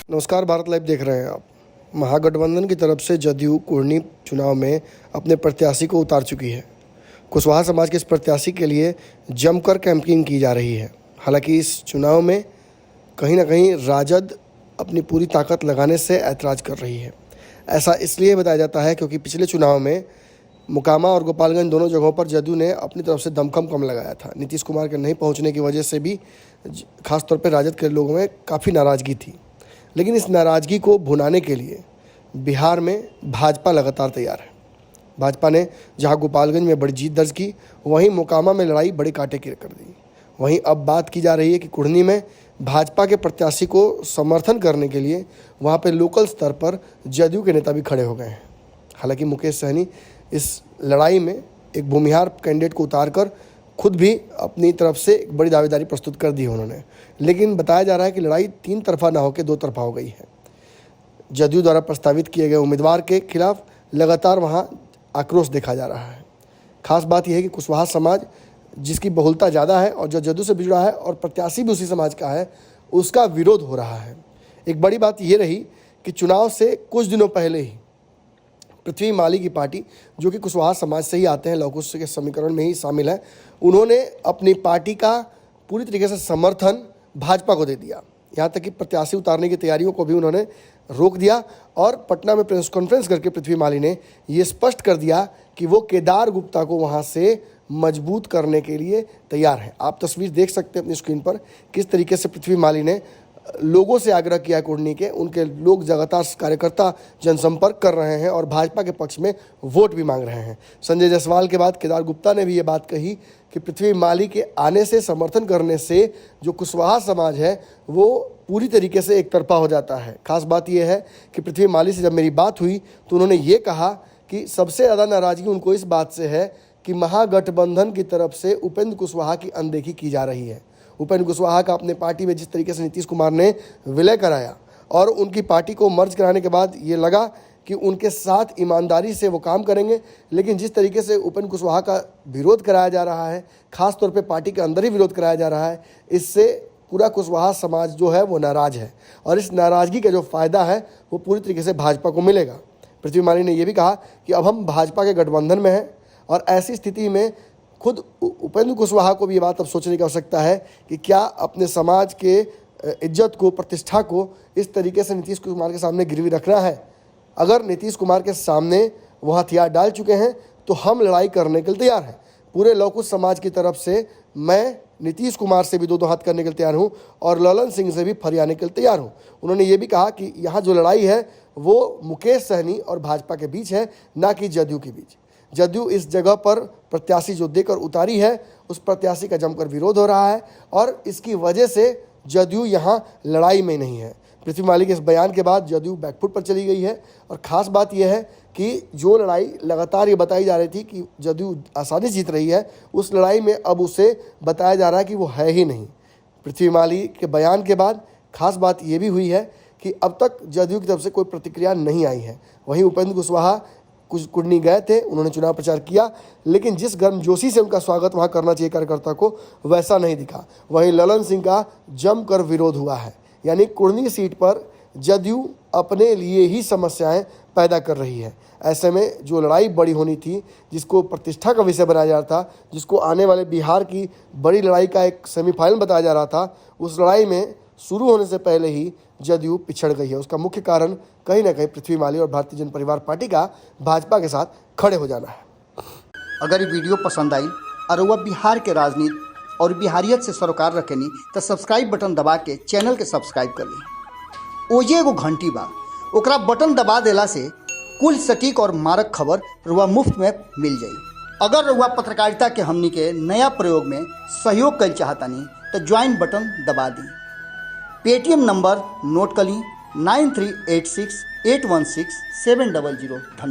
नमस्कार, भारत लाइव देख रहे हैं आप। महागठबंधन की तरफ से जदयू कुढ़नी चुनाव में अपने प्रत्याशी को उतार चुकी है। कुशवाहा समाज के इस प्रत्याशी के लिए जमकर कैंपिंग की जा रही है। हालांकि इस चुनाव में कहीं ना कहीं राजद अपनी पूरी ताकत लगाने से ऐतराज़ कर रही है। ऐसा इसलिए बताया जाता है क्योंकि पिछले चुनाव में मोकामा और गोपालगंज दोनों जगहों पर जदयू ने अपनी तरफ से दमखम कम लगाया था। नीतीश कुमार के नहीं पहुंचने की वजह से भी खासतौर पर राजद के लोगों में काफ़ी नाराज़गी थी। लेकिन इस नाराज़गी को भुनाने के लिए बिहार में भाजपा लगातार तैयार है। भाजपा ने जहां गोपालगंज में बड़ी जीत दर्ज की, वहीं मोकामा में लड़ाई बड़े कांटे की कर दी। वहीं अब बात की जा रही है कि कुढ़नी में भाजपा के प्रत्याशी को समर्थन करने के लिए वहां पे लोकल स्तर पर जदयू के नेता भी खड़े हो गए हैं। हालांकि मुकेश सहनी इस लड़ाई में एक भूमिहार कैंडिडेट को उतारकर खुद भी अपनी तरफ से एक बड़ी दावेदारी प्रस्तुत कर दी है उन्होंने। लेकिन बताया जा रहा है कि लड़ाई तीन तरफा ना होकर दो तरफा हो गई है। जदयू द्वारा प्रस्तावित किए गए उम्मीदवार के खिलाफ लगातार वहां आक्रोश देखा जा रहा है। खास बात यह है कि कुशवाहा समाज जिसकी बहुलता ज़्यादा है और जो जदयू से जुड़ा है और प्रत्याशी भी उसी समाज का है, उसका विरोध हो रहा है। एक बड़ी बात यह रही कि चुनाव से कुछ दिनों पहले ही पृथ्वी माली की पार्टी, जो कि कुशवाहा समाज से ही आते हैं, लौकुश के समीकरण में ही शामिल है, उन्होंने अपनी पार्टी का पूरी तरीके से समर्थन भाजपा को दे दिया। यहाँ तक कि प्रत्याशी उतारने की तैयारियों को भी उन्होंने रोक दिया और पटना में प्रेस कॉन्फ्रेंस करके पृथ्वी माली ने ये स्पष्ट कर दिया कि वो केदार गुप्ता को वहाँ से मजबूत करने के लिए तैयार है। आप तस्वीर देख सकते हैं अपनी स्क्रीन पर किस तरीके से पृथ्वी माली ने लोगों से आग्रह किया कुढ़नी के। उनके लोग लगातार कार्यकर्ता जनसंपर्क कर रहे हैं और भाजपा के पक्ष में वोट भी मांग रहे हैं। संजय जायसवाल के बाद केदार गुप्ता ने भी ये बात कही कि पृथ्वी माली के आने से, समर्थन करने से जो कुशवाहा समाज है वो पूरी तरीके से एक तरफा हो जाता है। खास बात यह है कि पृथ्वी माली से जब मेरी बात हुई तो उन्होंने ये कहा कि सबसे ज़्यादा नाराज़गी उनको इस बात से है कि महागठबंधन की तरफ से उपेंद्र कुशवाहा की अनदेखी की जा रही है। उपेंद्र कुशवाहा का अपने पार्टी में जिस तरीके से नीतीश कुमार ने विलय कराया और उनकी पार्टी को मर्ज कराने के बाद ये लगा कि उनके साथ ईमानदारी से वो काम करेंगे, लेकिन जिस तरीके से उपेंद्र कुशवाहा का विरोध कराया जा रहा है, खास तौर पे पार्टी के अंदर ही विरोध कराया जा रहा है, इससे पूरा कुशवाहा समाज जो है वो नाराज़ है और इस नाराज़गी का जो फ़ायदा है वो पूरी तरीके से भाजपा को मिलेगा। पृथ्वी माली ने यह भी कहा कि अब हम भाजपा के गठबंधन में हैं और ऐसी स्थिति में खुद उपेंद्र कुशवाहा को भी ये बात अब सोचने की आवश्यकता है कि क्या अपने समाज के इज्जत को, प्रतिष्ठा को इस तरीके से नीतीश कुमार के सामने गिरवी रखना है। अगर नीतीश कुमार के सामने वो हथियार डाल चुके हैं तो हम लड़ाई करने के लिए तैयार हैं। पूरे लौकुश समाज की तरफ से मैं नीतीश कुमार से भी दो हाथ करने के लिए तैयार हूँ और ललन सिंह से भी फरियाने के लिए तैयार हूँ। उन्होंने ये भी कहा कि यहाँ जो लड़ाई है वो मुकेश सहनी और भाजपा के बीच है, ना कि जदयू के बीच। जदयू इस जगह पर प्रत्याशी जो देकर उतारी है उस प्रत्याशी का जमकर विरोध हो रहा है और इसकी वजह से जदयू यहाँ लड़ाई में नहीं है। पृथ्वी माली के इस बयान के बाद जदयू बैकफुट पर चली गई है और ख़ास बात यह है कि जो लड़ाई लगातार ये बताई जा रही थी कि जदयू आसानी से जीत रही है, उस लड़ाई में अब उसे बताया जा रहा है कि वो है ही नहीं। पृथ्वी माली के बयान के बाद खास बात ये भी हुई है कि अब तक जदयू की तरफ से कोई प्रतिक्रिया नहीं आई है। वहीं उपेंद्र कुशवाहा कुढ़नी गए थे, उन्होंने चुनाव प्रचार किया, लेकिन जिस गर्मजोशी से उनका स्वागत वहां करना चाहिए कार्यकर्ता को, वैसा नहीं दिखा। वहीं ललन सिंह का जमकर विरोध हुआ है। यानी कुढ़नी सीट पर जदयू अपने लिए ही समस्याएं पैदा कर रही है। ऐसे में जो लड़ाई बड़ी होनी थी, जिसको प्रतिष्ठा का विषय बनाया जा रहा था, जिसको आने वाले बिहार की बड़ी लड़ाई का एक सेमीफाइनल बताया जा रहा था, उस लड़ाई में शुरू होने से पहले ही जदयू पिछड़ गई है। उसका मुख्य कारण कहीं ना कहीं पृथ्वी माली और भारतीय जनता परिवार पार्टी का भाजपा के साथ खड़े हो जाना है। अगर ये वीडियो पसंद आई और वह बिहार के राजनीति और बिहारियत से सरोकार रखेनी तो सब्सक्राइब बटन दबा के चैनल के सब्सक्राइब कर ली। ओजे एगो घंटी बा, ओकरा बटन दबा देला से कुल सटीक और मारक खबर रुआ मुफ्त में मिल जाई। अगर रुआ पत्रकारिता के हमनी के नया प्रयोग में सहयोग कर चाहतानी तो ज्वाइन बटन दबा दी। पेटीएम नंबर नोट कर ली 9386816700।